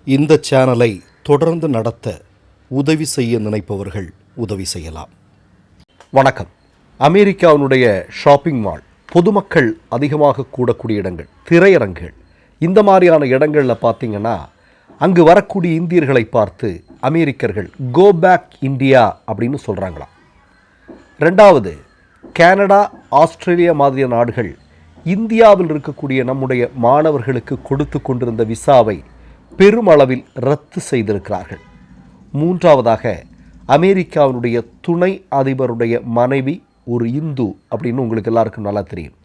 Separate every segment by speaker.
Speaker 1: இந்த சேனலை தொடர்ந்து நடத்த உதவி செய்ய நினைப்பவர்கள் உதவி செய்யலாம். வணக்கம். அமெரிக்காவினுடைய ஷாப்பிங் மால், பொதுமக்கள் அதிகமாக கூடக்கூடிய இடங்கள், திரையரங்குகள், இந்த மாதிரியான இடங்களில் பார்த்தீங்கன்னா அங்கு வரக்கூடிய இந்தியர்களை பார்த்து அமெரிக்கர்கள் கோ பேக் இந்தியா அப்படின்னு சொல்கிறாங்களாம். ரெண்டாவது, கனடா, ஆஸ்திரேலியா மாதிரியான நாடுகள் இந்தியாவில் இருக்கக்கூடிய நம்முடைய மாணவர்களுக்கு கொடுத்து கொண்டிருந்த விசாவை பெருமளவில் ரத்து செய்திருக்கிறார்கள். மூன்றாவதாக, அமெரிக்காவினுடைய துணை அதிபருடைய மனைவி ஒரு இந்து அப்படின்னு உங்களுக்கு எல்லாருக்கும் நல்லா தெரியும்.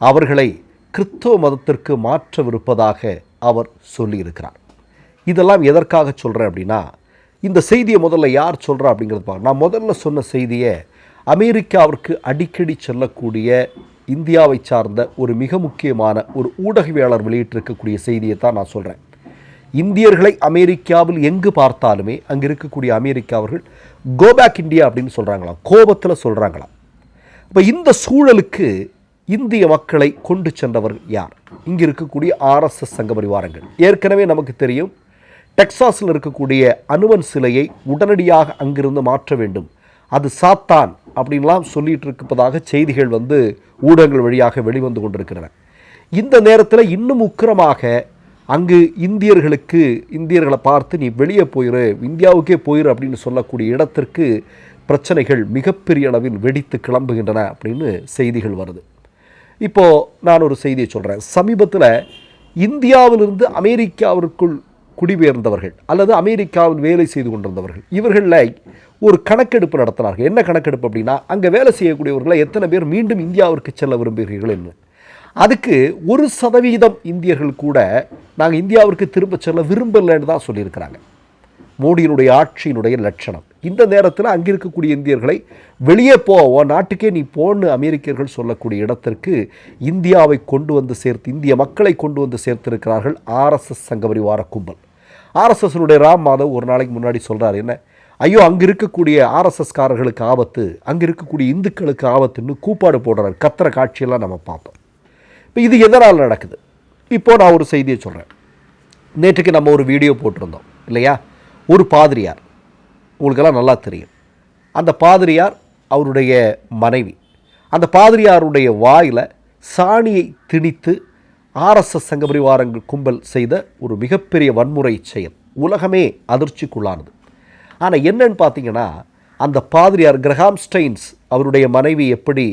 Speaker 1: அவர்களை கிறிஸ்தவ மதத்திற்கு மாற்றவிருப்பதாக அவர் சொல்லியிருக்கிறார். இதெல்லாம் எதற்காக சொல்கிறேன் அப்படின்னா, இந்த செய்தியை முதல்ல யார் சொல்கிறா அப்படிங்கிறது பாருங்க. நான் முதல்ல சொன்ன செய்தியை அமெரிக்காவிற்கு அடிக்கடி செல்லக்கூடிய இந்தியாவை சார்ந்த ஒரு மிக முக்கியமான ஒரு ஊடகவியலாளர் வெளியிட்டிருக்கக்கூடிய செய்தியை தான் நான் சொல்கிறேன். இந்தியர்களை அமெரிக்காவில் எங்கு பார்த்தாலுமே அங்கே இருக்கக்கூடிய அமெரிக்காவர்கள் கோ பேக் இந்தியா அப்படின்னு சொல்கிறாங்களாம், கோபத்தில் சொல்கிறாங்களாம். இப்போ இந்த சூழலுக்கு இந்திய மக்களை கொண்டு சென்றவர்கள் யார்? இங்கே இருக்கக்கூடிய RSS சங்க பரிவாரங்கள். ஏற்கனவே நமக்கு தெரியும், டெக்சாஸில் இருக்கக்கூடிய அனுமன் சிலையை உடனடியாக அங்கிருந்து மாற்ற வேண்டும், அது சாத்தான் அப்படின்லாம் சொல்லிட்டு இருப்பதாக செய்திகள் ஊடகங்கள் வழியாக வெளிவந்து கொண்டிருக்கின்றன. இந்த நேரத்தில் இன்னும் உக்கிரமாக அங்கு இந்தியர்களை பார்த்து நீ வெளியே போயிரு, இந்தியாவுக்கே போயிரு அப்படின்னு சொல்லக்கூடிய இடத்திற்கு பிரச்சனைகள் மிகப்பெரிய அளவில் வெடித்து கிளம்புகின்றன அப்படின்னு செய்திகள் வருது. இப்போது நான் ஒரு செய்தியை சொல்கிறேன். சமீபத்தில் இந்தியாவிலிருந்து அமெரிக்காவிற்குள் குடிபெயர்ந்தவர்கள் அல்லது அமெரிக்காவில் வேலை செய்து கொண்டிருந்தவர்கள், இவர்களில் ஒரு கணக்கெடுப்பு நடத்தினார்கள். என்ன கணக்கெடுப்பு அப்படின்னா, அங்கே வேலை செய்யக்கூடியவர்களை எத்தனை பேர் மீண்டும் இந்தியாவிற்கு செல்ல விரும்புகிறீர்கள் என்று. அதுக்கு 1% இந்தியர்கள் கூட நாங்கள் இந்தியாவிற்கு திரும்ப செல்ல விரும்பலைன்னு தான் சொல்லியிருக்கிறாங்க. மோடியினுடைய ஆட்சியினுடைய லட்சணம். இந்த நேரத்தில் அங்கே இருக்கக்கூடிய இந்தியர்களை வெளியே போவோம், நாட்டுக்கே நீ போன்னு அமெரிக்கர்கள் சொல்லக்கூடிய இடத்திற்கு இந்தியாவை கொண்டு வந்து சேர்த்து, இந்திய மக்களை கொண்டு வந்து சேர்த்திருக்கிறார்கள் RSS சங்க பரிவார கும்பல். RSSனுடைய ராம் மாதவ் ஒரு நாளைக்கு முன்னாடி சொல்கிறார், என்ன, ஐயோ அங்கே இருக்கக்கூடிய RSSகாரர்களுக்கு ஆபத்து, அங்கே இருக்கக்கூடிய இந்துக்களுக்கு ஆபத்துன்னு கூப்பாடு போடுறார், கத்துற காட்சியெல்லாம் நம்ம பார்த்தோம். இப்போ இது எதனால் நடக்குது? இப்போது நான் ஒரு செய்தியை சொல்கிறேன். நேற்றுக்கு நம்ம ஒரு வீடியோ போட்டிருந்தோம் இல்லையா? ஒரு பாதிரியார், உங்களுக்கெல்லாம் நல்லா தெரியும், அந்த பாதிரியார் அவருடைய மனைவி, அந்த பாதிரியாருடைய வாயில் சாணியை திணித்து RSS சங்க பரிவாரங்கள் கும்பல் செய்த ஒரு மிகப்பெரிய வன்முறை செயல் உலகமே அதிர்ச்சிக்குள்ளானது. ஆனால் என்னன்னு பார்த்தீங்கன்னா, அந்த பாதிரியார் கிரஹாம் ஸ்டெயின்ஸ் அவருடைய மனைவி எப்படி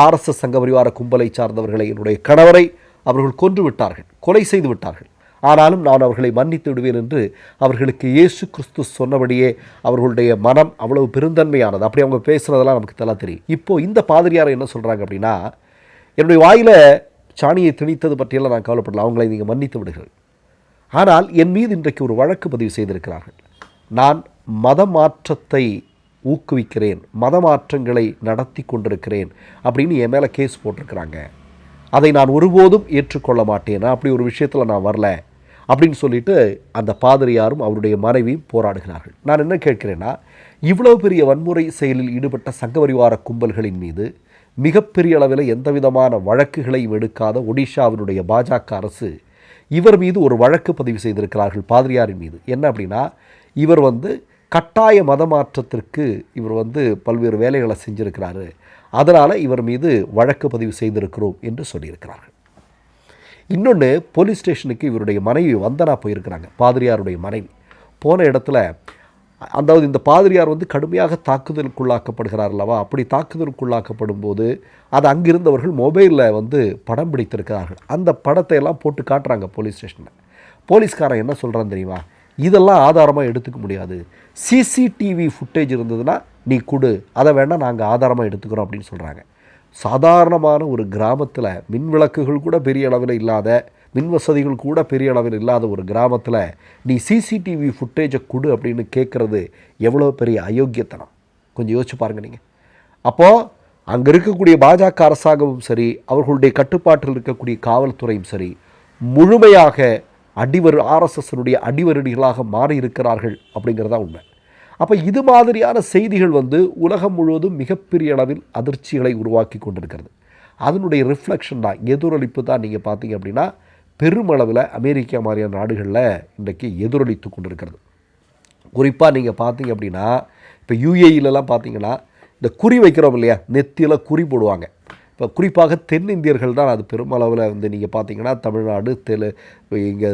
Speaker 1: RSS சங்க பரிவார கும்பலை சார்ந்தவர்களை, என்னுடைய கணவரை அவர்கள் கொன்று விட்டார்கள், கொலை செய்து விட்டார்கள், ஆனாலும் நான் அவர்களை மன்னித்து விடுவேன் என்று அவர்களுக்கு இயேசு கிறிஸ்து சொன்னபடியே அவர்களுடைய மனம் அவ்வளவு பெருந்தன்மையானது. அப்படி அவங்க பேசுகிறதெல்லாம் நமக்கு நல்லா தெரியும். இப்போது இந்த பாதிரியாரை என்ன சொல்கிறாங்க அப்படின்னா, என்னுடைய வாயில் சாணியை திணித்தது பற்றியெல்லாம் நான் கவலைப்படல, அவங்களை நீங்கள் மன்னித்து விடுங்கள், ஆனால் என் மீது இன்றைக்கு ஒரு வழக்கு பதிவு செய்திருக்கிறார்கள், நான் மத மாற்றத்தை ஊக்குவிக்கிறேன், மத மாற்றங்களை நடத்தி கொண்டிருக்கிறேன் அப்படின்னு என் மேலே கேஸ் போட்டிருக்கிறாங்க, அதை நான் ஒருபோதும் ஏற்றுக்கொள்ள மாட்டேன், அப்படி ஒரு விஷயத்தில் நான் வரல அப்படின்னு சொல்லிட்டு அந்த பாதிரியாரும் அவருடைய மனைவியும் போராடுகிறார்கள். நான் என்ன கேட்கிறேன்னா, இவ்வளவு பெரிய வன்முறை செயலில் ஈடுபட்ட சங்க பரிவார கும்பல்களின் மீது மிகப்பெரிய அளவில் எந்த விதமான வழக்குகளையும் எடுக்காத ஒடிஷாவினுடைய பாஜக அரசு இவர் மீது ஒரு வழக்கு பதிவு செய்திருக்கிறார்கள், பாதிரியாரின் மீது. என்ன அப்படின்னா, இவர் கட்டாய மத மாற்றத்திற்கு இவர் பல்வேறு வேலைகளை செஞ்சுருக்கிறாரு, அதனால் இவர் மீது வழக்கு பதிவு செய்திருக்கிறோம் என்று சொல்லியிருக்கிறார்கள். இன்னொன்று, போலீஸ் ஸ்டேஷனுக்கு இவருடைய மனைவி வந்தனா போயிருக்கிறாங்க, பாதிரியாருடைய மனைவி. போன இடத்துல அதாவது இந்த பாதிரியார் கடுமையாக தாக்குதலுக்குள்ளாக்கப்படுகிறார் அல்லவா, அப்படி தாக்குதலுக்குள்ளாக்கப்படும் போது அது அங்கிருந்தவர்கள் மொபைலில் படம் பிடித்திருக்கிறார்கள். அந்த படத்தை எல்லாம் போட்டு காட்டுறாங்க போலீஸ் ஸ்டேஷனில். போலீஸ்காரன் என்ன சொல்கிறான்னு தெரியுமா, இதெல்லாம் ஆதாரமாக எடுத்துக்க முடியாது, சிசிடிவி ஃபுட்டேஜ் இருந்ததுன்னா நீ கொடு, அதை வேணால் நாங்கள் ஆதாரமாக எடுத்துக்கிறோம் அப்படின்னு சொல்கிறாங்க. சாதாரணமான ஒரு கிராமத்தில் மின் விளக்குகள் கூட பெரிய அளவில் இல்லாத, மின் வசதிகள் கூட பெரிய அளவில் இல்லாத ஒரு கிராமத்தில் நீ சிசிடிவி ஃபுட்டேஜை கொடு அப்படின்னு கேட்குறது எவ்வளோ பெரிய அயோக்கியத்தனம், கொஞ்சம் யோசிச்சு பாருங்கள் நீங்கள். அப்போது அங்கே இருக்கக்கூடிய பாஜக அரசாங்கமும் சரி, அவர்களுடைய கட்டுப்பாட்டில் இருக்கக்கூடிய காவல்துறையும் சரி, முழுமையாக RSSனுடைய அடிவருடிகளாக மாறி இருக்கிறார்கள் அப்படிங்கிறதா உண்மை. அப்போ இது மாதிரியான செய்திகள் உலகம் முழுவதும் மிகப்பெரிய அளவில் அதிர்ச்சிகளை உருவாக்கி கொண்டிருக்கிறது. அதனுடைய ரிஃப்ளெக்ஷன் தான், எதிரொலிப்பு தான் நீங்கள் பார்த்தீங்க அப்படின்னா பெருமளவில் அமெரிக்கா மாதிரியான நாடுகளில் இன்றைக்கு எதிரொலித்து கொண்டிருக்கிறது. குறிப்பாக நீங்கள் பார்த்தீங்க அப்படின்னா இப்போ யூஏஇலலாம் பார்த்தீங்கன்னா இந்த குறி வைக்கிறோம் இல்லையா, நெத்தியில் குறி போடுவாங்க. இப்போ குறிப்பாக தென்னிந்தியர்கள் தான் அது பெருமளவில் வந்து நீங்கள் பார்த்தீங்கன்னா தமிழ்நாடு இங்கே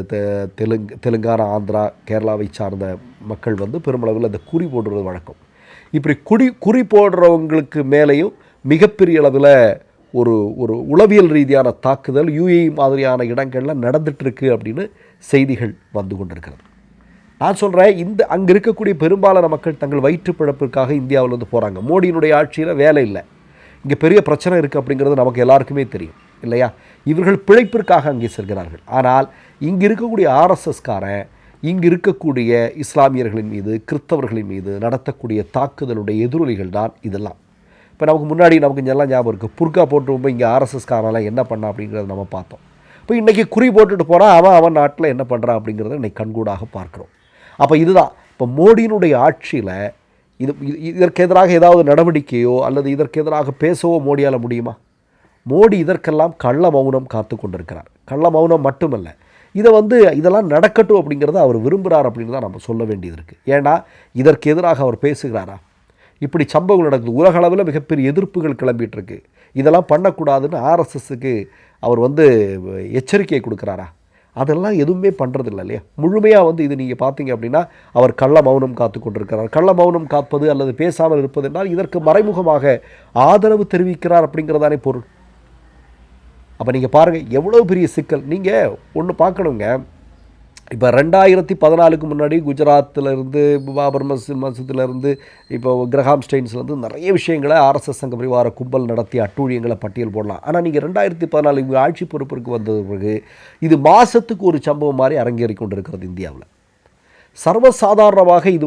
Speaker 1: தெலுங்கானா, ஆந்திரா, கேரளாவை சார்ந்த மக்கள் வந்து பெருமளவில் அந்த குறி போடுறது வழக்கம். இப்படி குறி போடுறவங்களுக்கு மேலேயும் மிகப்பெரிய அளவில் ஒரு ஒரு உளவியல் ரீதியான தாக்குதல் யூஏஇ மாதிரியான இடங்களில் நடந்துகிட்ருக்கு அப்படின்னு செய்திகள் வந்து கொண்டிருக்கிறது. நான் சொல்கிறேன், அங்கே இருக்கக்கூடிய பெரும்பாலான மக்கள் தங்கள் வயிற்று பிழப்பிற்காக இந்தியாவிலேருந்து போகிறாங்க. மோடியினுடைய ஆட்சியில் வேலை இல்லை, இங்கே பெரிய பிரச்சனை இருக்குது அப்படிங்கிறது நமக்கு எல்லாருக்குமே தெரியும் இல்லையா. இவர்கள் பிழைப்பிற்காக அங்கே செல்கிறார்கள். ஆனால் இங்கே இருக்கக்கூடிய ஆர்எஸ்எஸ்காரன் இங்கு இருக்கக்கூடிய இஸ்லாமியர்களின் மீது, கிறிஸ்தவர்களின் மீது நடத்தக்கூடிய தாக்குதலுடைய எதிரொலிகள் தான் இதெல்லாம். இப்போ நமக்கு முன்னாடி நமக்கு எல்லாம் ஞாபகம் இருக்குது, புர்கா போட்டு இங்கே ஆர்எஸ்எஸ்காரெல்லாம் என்ன பண்ணா அப்படிங்கிறத நம்ம பார்த்தோம். இப்போ இன்றைக்கி குறி போட்டுட்டு போகிறான், அவன் நாட்டில் என்ன பண்ணுறான் அப்படிங்கிறத இன்றைக்கி கண்கூடாக பார்க்குறோம். அப்போ இதுதான் இப்போ மோடியினுடைய ஆட்சியில் இதற்கு எதிராக ஏதாவது நடவடிக்கையோ அல்லது இதற்கு எதிராக பேசவோ மோடியால் முடியுமா? மோடி இதற்கெல்லாம் கள்ள மௌனம் காத்து கொண்டிருக்கிறார். கள்ள மௌனம் மட்டுமல்ல, இதெல்லாம் நடக்கட்டும் அப்படிங்கிறத அவர் விரும்புகிறார் அப்படின்னு தான் நம்ம சொல்ல வேண்டியது இருக்குது. ஏன்னா இதற்கு எதிராக அவர் பேசுகிறாரா? இப்படி சம்பவங்கள் நடக்குது, உலக அளவில் மிகப்பெரிய எதிர்ப்புகள் கிளம்பிகிட்ருக்கு. இதெல்லாம் பண்ணக்கூடாதுன்னு ஆர்எஸ்எஸ்க்கு அவர் எச்சரிக்கை கொடுக்குறாரா? அதெல்லாம் எதுவுமே பண்ணுறதில்ல இல்லையா. முழுமையாக இது நீங்கள் பார்த்தீங்க அப்படின்னா அவர் கள்ள மௌனம் காத்து கொண்டிருக்கிறார். கள்ள மௌனம் காப்பது அல்லது பேசாமல் இருப்பது என்றால் இதற்கு மறைமுகமாக ஆதரவு தெரிவிக்கிறார் அப்படிங்கிறதானே பொருள். அப்போ நீங்கள் பாருங்கள் எவ்வளோ பெரிய சிக்கல். நீங்கள் ஒன்று பார்க்கணுங்க, இப்போ 2014 முன்னாடி குஜராத்திலேருந்து, பாபர் மசூதிலேருந்து, இப்போ கிரஹாம் ஸ்டெயின்ஸ்லேருந்து நிறைய விஷயங்களை ஆர்எஸ்எஸ் சங்க பரிவார கும்பல் நடத்திய அட்டூழியங்களை பட்டியல் போடலாம். ஆனால் நீங்கள் 2014 ஆட்சி பொறுப்பிற்கு வந்தது பிறகு இது மாதத்துக்கு ஒரு சம்பவம் மாதிரி அரங்கேறி கொண்டிருக்கிறது இந்தியாவில். சர்வசாதாரணமாக இது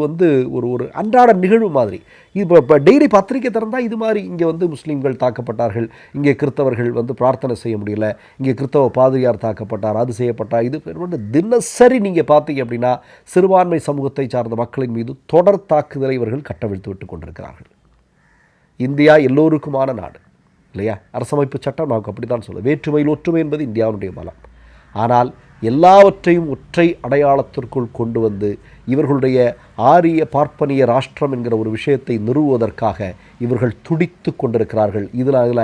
Speaker 1: ஒரு அன்றாட நிகழ்வு மாதிரி. இப்போ டெய்லி பத்திரிக்கை திறந்தால் இது மாதிரி இங்கே முஸ்லீம்கள் தாக்கப்பட்டார்கள், இங்கே கிறிஸ்தவர்கள் பிரார்த்தனை செய்ய முடியல, இங்கே கிறிஸ்தவ பாதிரியார் தாக்கப்பட்டார், அது செய்யப்பட்டார். இது தினசரி நீங்கள் பார்த்தீங்க அப்படின்னா சிறுபான்மை சமூகத்தை சார்ந்த மக்களின் மீது தொடர் தாக்குதலை இவர்கள் கட்டவிழ்த்து விட்டு கொண்டிருக்கிறார்கள். இந்தியா எல்லோருக்குமான நாடு இல்லையா. அரசமைப்பு சட்டம் நமக்கு அப்படி தான் சொல்லுது, வேற்றுமையில் ஒற்றுமை என்பது இந்தியாவுடைய பலம். ஆனால் எல்லாவற்றையும் ஒற்றை அடையாளத்திற்குள் கொண்டு இவர்களுடைய ஆரிய பார்ப்பனிய ராஷ்டிரம் என்கிற ஒரு விஷயத்தை நிறுவுவதற்காக இவர்கள் துடித்து கொண்டிருக்கிறார்கள். இதில்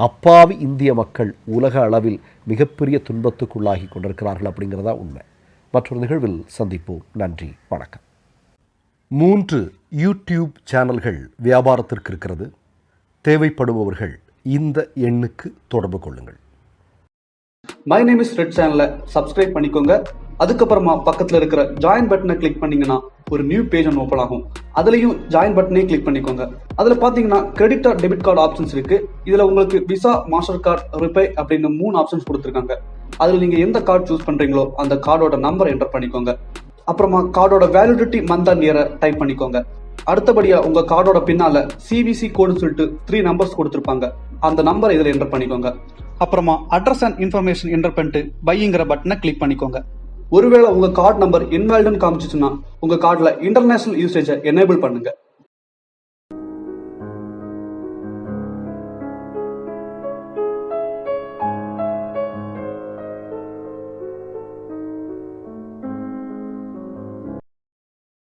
Speaker 1: அப்பாவி இந்திய மக்கள் உலக அளவில் மிகப்பெரிய துன்பத்துக்குள்ளாகி கொண்டிருக்கிறார்கள் அப்படிங்கிறதா உண்மை. மற்றொரு நிகழ்வில் சந்திப்போம். நன்றி, வணக்கம். 3 யூடியூப் சேனல்கள் வியாபாரத்திற்கு இருக்கிறது. தேவைப்படுபவர்கள் இந்த எண்ணுக்கு தொடர்பு கொள்ளுங்கள்.
Speaker 2: மை நேம் இஸ் ரெட் சேனலை சப்ஸ்கிரைப் பண்ணிக்கோங்க. அதுக்கப்புறமா பக்கத்தில் இருக்கிற ஜாயின் பட்டனை கிளிக் பண்ணீங்கன்னா ஒரு நியூ பேஜ் ஒன்று ஓப்பன் ஆகும். அதுலேயும் ஜாயின் பட்டனே கிளிக் பண்ணிக்கோங்க. அதில் பார்த்தீங்கன்னா credit R debit card options இருக்கு. இதில் உங்களுக்கு விசா, மாஸ்டர் கார்டு, ரிப்பே அப்படின்னு 3 ஆப்ஷன்ஸ் கொடுத்துருக்காங்க. அதில் நீங்கள் எந்த கார்டு சூஸ் பண்ணுறீங்களோ அந்த கார்டோட நம்பர் என்டர் பண்ணிக்கோங்க. அப்புறமா கார்டோட வேலிடிட்டி மந்த் அண்ட் இயரை டைப் பண்ணிக்கோங்க. அடுத்தபடியா உங்க கார்டோட பின்னால சிவிசி கோடுன்னு சொல்லிட்டு 3 நம்பர்ஸ் கொடுத்துருப்பாங்க. அந்த நம்பரை இதில் என்டர் பண்ணிக்கோங்க. அப்புறமா அட்ரஸ் அண்ட் இன்ஃபர்மேஷன் என்டர் பண்ணிட்டு பைங்கிற பட்டனை கிளிக் பண்ணிக்கோங்க. ஒருவேளை உங்க கார்டு நம்பர் இன்வாலிட்னு காமிச்சிச்சுன்னா உங்க கார்டுல இன்டர்நேஷனல் யூசேஜை எனேபிள் பண்ணுங்க.